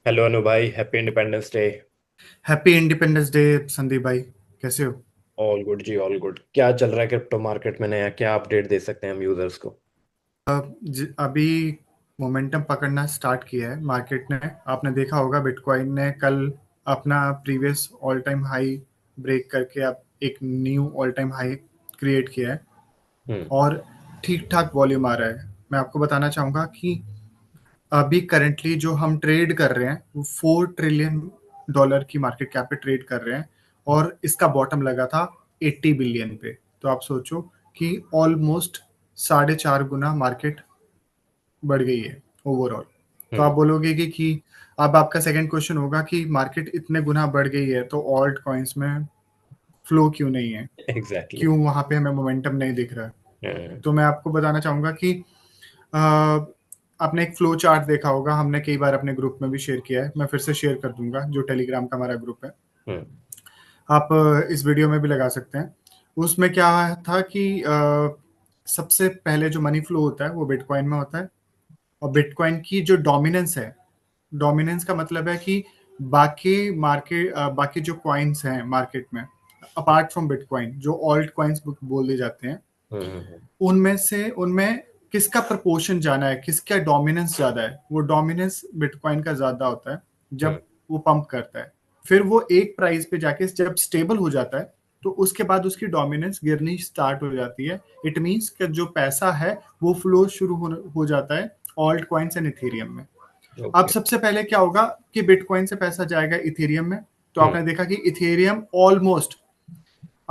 Hello अनु भाई, happy independence day. Happy independence day. Sandeep भाई, कैसे हो? ऑल गुड जी, ऑल गुड। क्या चल रहा है क्रिप्टो मार्केट में? नया क्या अपडेट दे सकते हैं हम यूजर्स को? अभी मोमेंटम पकड़ना स्टार्ट किया है मार्केट ने। आपने देखा होगा बिटकॉइन ने कल अपना previous all time high break करके अब एक new all time high create किया है। हम्म। और ठीक ठाक वॉल्यूम आ रहा है। मैं आपको बताना चाहूँगा कि अभी करंटली जो हम ट्रेड कर रहे हैं वो $4 ट्रिलियन की मार्केट कैप पे ट्रेड कर रहे हैं। और इसका बॉटम लगा था 80 बिलियन पे। तो आप सोचो कि ऑलमोस्ट 4.5 गुना मार्केट बढ़ गई है ओवरऑल। तो आप हम्म। बोलोगे कि अब आपका सेकंड क्वेश्चन होगा कि मार्केट इतने गुना बढ़ गई है तो ऑल्ट कॉइन्स में फ्लो क्यों नहीं है, एग्जैक्टली। क्यों वहां पे हमें मोमेंटम नहीं दिख रहा है। हम्म। तो मैं आपको बताना चाहूंगा कि अ, आपने एक फ्लो चार्ट देखा होगा, हमने कई बार अपने ग्रुप में भी शेयर किया है, मैं फिर से शेयर कर दूंगा, जो टेलीग्राम का हमारा ग्रुप है। हम्म। आप इस वीडियो में भी लगा सकते हैं। उसमें क्या था कि सबसे पहले जो मनी फ्लो होता है वो बिटकॉइन में होता है। और बिटकॉइन की जो डोमिनेंस है, डोमिनेंस का मतलब है कि बाकी जो कॉइन्स हैं मार्केट में, अपार्ट फ्रॉम बिटकॉइन, जो ऑल्ट कॉइन्स बोले जाते हैं, हम्म। उनमें किसका प्रपोर्शन जाना है, किसका डोमिनेंस ज्यादा है, वो डोमिनेंस बिटकॉइन का ज्यादा होता है हम्म। जब वो पंप करता है। फिर वो एक प्राइस पे जाके जब स्टेबल हो जाता है तो उसके बाद उसकी डोमिनेंस गिरनी स्टार्ट हो जाती है। इट मीन्स कि जो पैसा है वो फ्लो शुरू हो जाता है ऑल्ट कॉइन्स एंड इथेरियम में। अब ओके। सबसे पहले क्या होगा कि बिटकॉइन से पैसा जाएगा इथेरियम में। तो हम्म। आपने देखा कि इथेरियम ऑलमोस्ट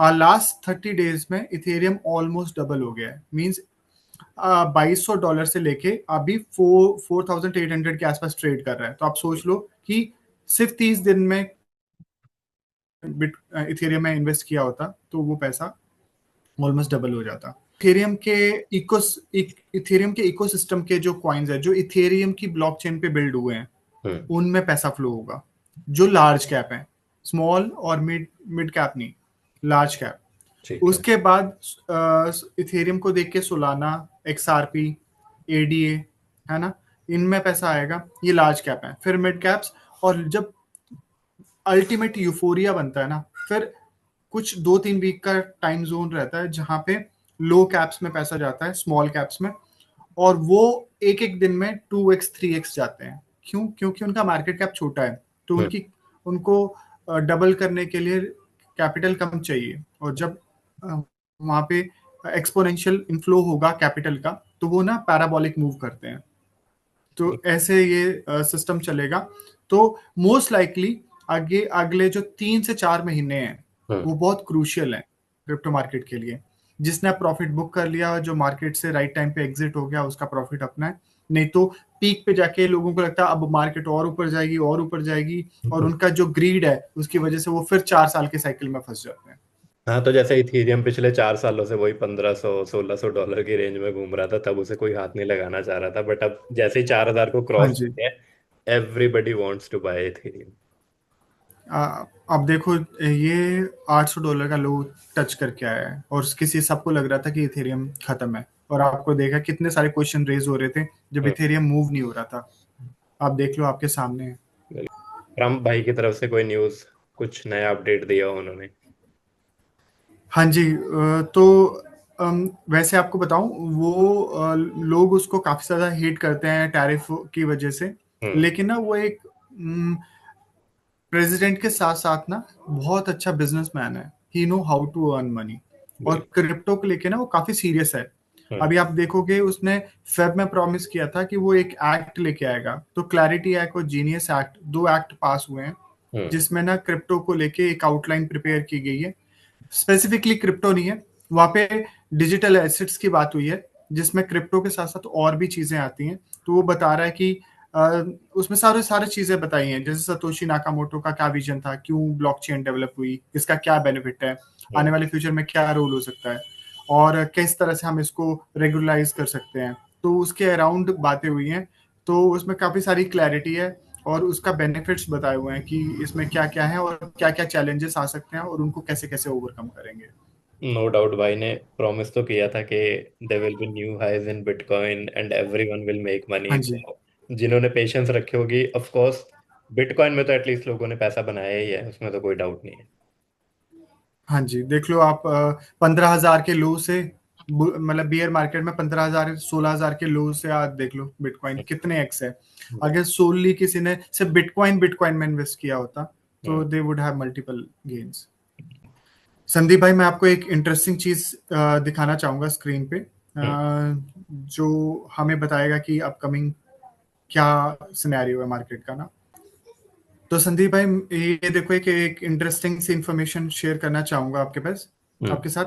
लास्ट 30 डेज में इथेरियम ऑलमोस्ट डबल हो गया है। मीन्स $2200 से लेके अभी 4800 के आसपास ट्रेड कर रहा है। तो आप सोच लो कि सिर्फ 30 दिन में बिट इथेरियम में इन्वेस्ट किया होता तो वो पैसा ऑलमोस्ट डबल हो जाता। इथेरियम के इथेरियम के इकोसिस्टम के जो कॉइन्स है जो इथेरियम की ब्लॉकचेन पे बिल्ड हुए हैं, हम्म। उनमें पैसा फ्लो होगा, जो लार्ज कैप है। स्मॉल और मिड मिड कैप नहीं, लार्ज कैप। ठीक है। उसके बाद इथेरियम को देख के सोलाना, एक्सआरपी, एडीए, है ना, इनमें पैसा आएगा। ये लार्ज कैप है। फिर मिड कैप्स। और जब अल्टीमेट यूफोरिया बनता है ना, फिर कुछ 2-3 वीक का टाइम जोन रहता है जहां पे लो कैप्स में पैसा जाता है, स्मॉल कैप्स में। और वो एक एक दिन में 2x 3x जाते हैं। क्यों? क्योंकि उनका मार्केट कैप छोटा है। तो हम्म। उनको डबल करने के लिए कैपिटल कम चाहिए। और जब वहां पे एक्सपोनेंशियल इनफ्लो होगा कैपिटल का, तो वो ना पैराबोलिक मूव करते हैं। तो ऐसे ये सिस्टम चलेगा। तो मोस्ट लाइकली आगे अगले जो 3 से 4 महीने हैं हम्म। वो बहुत क्रूशियल है क्रिप्टो मार्केट के लिए। जिसने प्रॉफिट बुक कर लिया, जो मार्केट से राइट टाइम पे एग्जिट हो गया, उसका प्रॉफिट अपना है। नहीं तो पीक पे जाके लोगों को लगता है अब मार्केट और ऊपर जाएगी और ऊपर जाएगी, और उनका जो ग्रीड है उसकी वजह से वो फिर 4 साल के साइकिल में फंस जाते हैं। हाँ, तो जैसे इथीरियम पिछले 4 सालों से वही 1500 1600 डॉलर की रेंज में घूम रहा था, तब उसे कोई हाथ नहीं लगाना चाह रहा था, बट अब जैसे ही 4000 को हाँ क्रॉस जी। किया, everybody wants to buy Ethereum. अब देखो, ये $800 का लो टच करके आया है और किसी सबको लग रहा था कि इथेरियम खत्म है। और आपको देखा कितने सारे क्वेश्चन रेज हो रहे थे जब हम्म। इथेरियम मूव नहीं हो रहा था। आप देख लो, आपके सामने है। ट्रम्प भाई की तरफ से कोई न्यूज़, कुछ नया अपडेट दिया हो उन्होंने? हाँ जी। तो वैसे आपको बताऊं, वो लोग उसको काफी ज्यादा हेट करते हैं टैरिफ की वजह से। हम्म। लेकिन ना वो एक प्रेसिडेंट के साथ साथ ना बहुत अच्छा बिजनेसमैन है। He know how to earn money. और बिल्कुल। क्रिप्टो को लेके ना वो काफी सीरियस है। हम्म। अभी आप देखोगे उसने फेब में प्रॉमिस किया था कि वो एक एक्ट लेके आएगा। तो क्लैरिटी एक्ट और जीनियस एक्ट, दो एक्ट पास हुए हैं हम्म। जिसमें ना क्रिप्टो को लेके एक आउटलाइन प्रिपेयर की गई है। स्पेसिफिकली क्रिप्टो नहीं है वहाँ पे, डिजिटल एसेट्स की बात हुई है, जिसमें क्रिप्टो के साथ साथ और भी चीजें आती हैं। तो वो बता रहा है कि उसमें सारे सारे चीजें बताई हैं, जैसे सतोशी नाकामोटो का क्या विजन था, क्यों ब्लॉकचेन डेवलप हुई, इसका क्या बेनिफिट है, आने हम्म। वाले फ्यूचर में क्या रोल हो सकता है, और किस तरह से हम इसको रेगुलराइज कर सकते हैं। तो उसके अराउंड बातें हुई हैं। तो उसमें काफी सारी क्लैरिटी है और उसका बेनिफिट्स बताए हुए हैं कि इसमें क्या क्या है और क्या क्या चैलेंजेस आ सकते हैं और उनको कैसे कैसे ओवरकम करेंगे। नो डाउट भाई ने प्रॉमिस तो किया था कि there will be new highs in bitcoin and everyone will make money. हाँ जी। जिन्होंने पेशेंस रखी होगी, ऑफ कोर्स बिटकॉइन में तो एटलीस्ट लोगों ने पैसा बनाया ही है, उसमें तो कोई डाउट नहीं है। हाँ जी, देख लो आप, 15,000 के लो से, मतलब बियर मार्केट में 15,000 16,000 के लो से आज देख लो बिटकॉइन कितने एक्स है। हम्म। अगर सोनली किसी ने सिर्फ बिटकॉइन बिटकॉइन में इन्वेस्ट किया होता तो hmm. They would have multiple gains. Sandeep भाई, मैं आपको एक इंटरेस्टिंग चीज दिखाना चाहूंगा स्क्रीन पे, हम्म। जो हमें बताएगा कि अपकमिंग क्या सिनेरियो है मार्केट का ना। तो संदीप भाई, ये देखो, एक इंटरेस्टिंग सी इंफॉर्मेशन शेयर करना चाहूंगा आपके पास, हम्म। आपके साथ।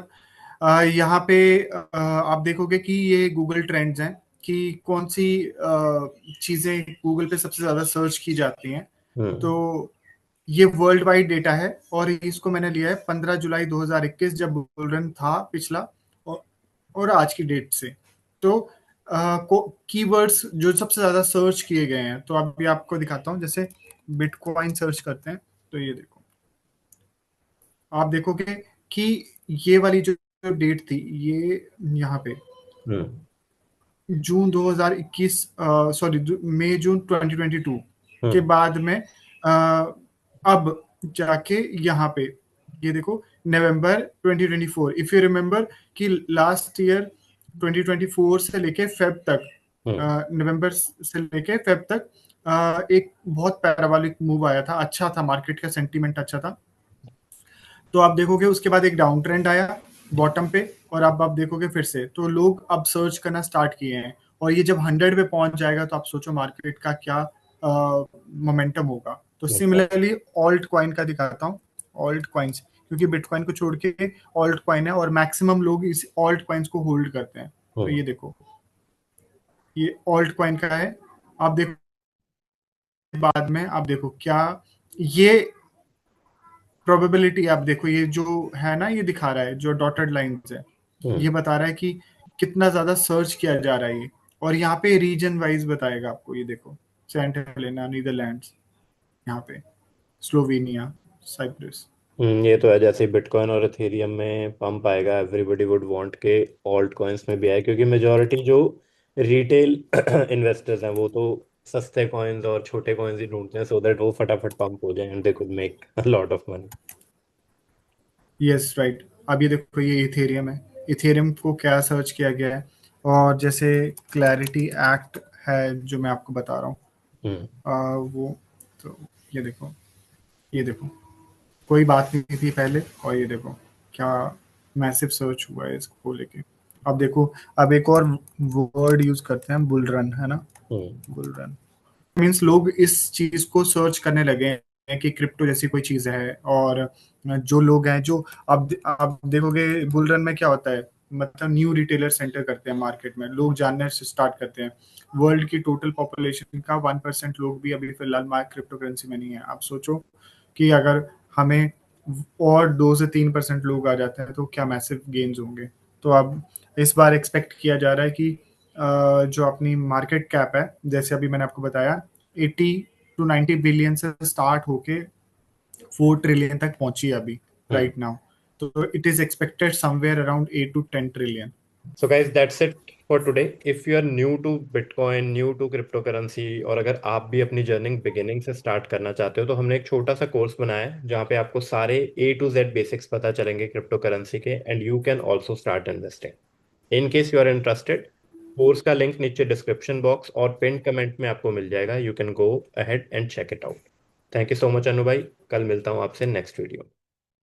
यहाँ पे आप देखोगे कि ये गूगल ट्रेंड्स हैं कि कौन सी चीजें गूगल पे सबसे ज्यादा सर्च की जाती हैं। तो हम्म। ये वर्ल्ड वाइड डेटा है, और इसको मैंने लिया है 15 जुलाई 2021, जब बुल रन था पिछला, और, और आज की डेट से। तो कीवर्ड्स जो सबसे ज्यादा सर्च किए गए हैं, तो अभी आपको दिखाता हूँ। जैसे बिटकॉइन सर्च करते हैं, तो ये देखो, आप देखोगे कि ये वाली जो डेट थी, ये यहाँ पे हम्म। जून 2021, सॉरी, मई जून 2022 के हम्म। बाद में अब जाके यहाँ पे ये देखो, नवंबर 2024। इफ यू रिमेम्बर कि लास्ट ईयर 2024 से लेके फेब तक, हम्म। नवंबर से लेके फेब तक, एक बहुत पैराबोलिक मूव आया था, अच्छा था, मार्केट का सेंटीमेंट अच्छा था। तो आप देखोगे उसके बाद एक डाउन ट्रेंड आया बॉटम पे, और अब आप देखोगे फिर से, तो लोग अब सर्च करना स्टार्ट किए हैं। और ये जब 100 पे पहुंच जाएगा, तो आप सोचो मार्केट का क्या मोमेंटम होगा। तो मतलब। सिमिलरली ऑल्ट कॉइन का दिखाता हूँ। ऑल्ट कॉइन्स, क्योंकि बिटकॉइन को छोड़ के ऑल्ट कॉइन है, और मैक्सिमम लोग इस ऑल्ट कॉइन्स को होल्ड करते हैं। तो हम्म। ये देखो, ये ऑल्ट कॉइन का है। आप देखो, बाद में आप देखो क्या ये प्रोबेबिलिटी, आप देखो ये जो है ना, ये दिखा रहा है, जो डॉटेड लाइंस है, हम्म। ये बता रहा है कि कितना ज्यादा सर्च किया जा रहा है ये। और यहाँ पे रीजन वाइज बताएगा आपको, ये देखो, सेंट हेलेना नीदरलैंड्स, यहाँ पे स्लोवेनिया, साइप्रस। ये तो है, जैसे बिटकॉइन और एथेरियम में पंप आएगा, एवरीबॉडी वुड वांट के ऑल्ट कॉइन्स में भी आए, क्योंकि मेजोरिटी जो रिटेल इन्वेस्टर्स हैं वो तो सस्ते कॉइन्स और छोटे कॉइन्स ही ढूंढते हैं, सो दैट वो फटाफट पंप हो जाए and they could make a lot of money. Yes, right. अब ये देखो, ये इथेरियम है। इथेरियम को क्या सर्च किया गया है, और जैसे क्लैरिटी एक्ट है जो मैं आपको बता रहा हूँ, हम्म। वो, तो ये देखो, ये देखो, कोई बात नहीं थी पहले, और ये देखो क्या मैसिव सर्च हुआ है इसको लेके। अब देखो, अब एक और वर्ड यूज करते हैं, बुल रन, है ना। हम्म। बुल रन मीन्स लोग इस चीज को सर्च करने लगे हैं कि क्रिप्टो जैसी कोई चीज है। और जो लोग हैं, जो अब आप देखोगे बुल रन में क्या होता है, मतलब न्यू रिटेलर सेंटर करते हैं मार्केट में, लोग जानने से स्टार्ट करते हैं। वर्ल्ड की टोटल पॉपुलेशन का 1% लोग भी अभी फिलहाल क्रिप्टो करेंसी में नहीं है। आप सोचो कि अगर हमें और 2 से 3% लोग आ जाते हैं, तो क्या मैसिव गेन्स होंगे। तो अब इस बार एक्सपेक्ट किया जा रहा है कि जो अपनी मार्केट कैप है, जैसे अभी मैंने आपको बताया, 80 to 90 बिलियन से स्टार्ट होके 4 ट्रिलियन तक पहुंची है अभी, हम्म। Right now. तो it is expected somewhere around 8 to 10 trillion. So guys that's it for today. If you are new to bitcoin, new to crypto currency, और अगर आप भी अपनी जर्नी बिगिनिंग से स्टार्ट करना चाहते हो, तो हमने एक छोटा सा कोर्स बनाया है जहाँ पे आपको सारे A to Z बेसिक्स पता चलेंगे क्रिप्टो करेंसी के, and you can also start investing. In case you are interested, course का लिंक नीचे डिस्क्रिप्शन बॉक्स और पिन कमेंट में आपको मिल जाएगा, you can go ahead and check it out. Thank you so much Anu भाई, कल मिलता हूँ आपसे नेक्स्ट वीडियो।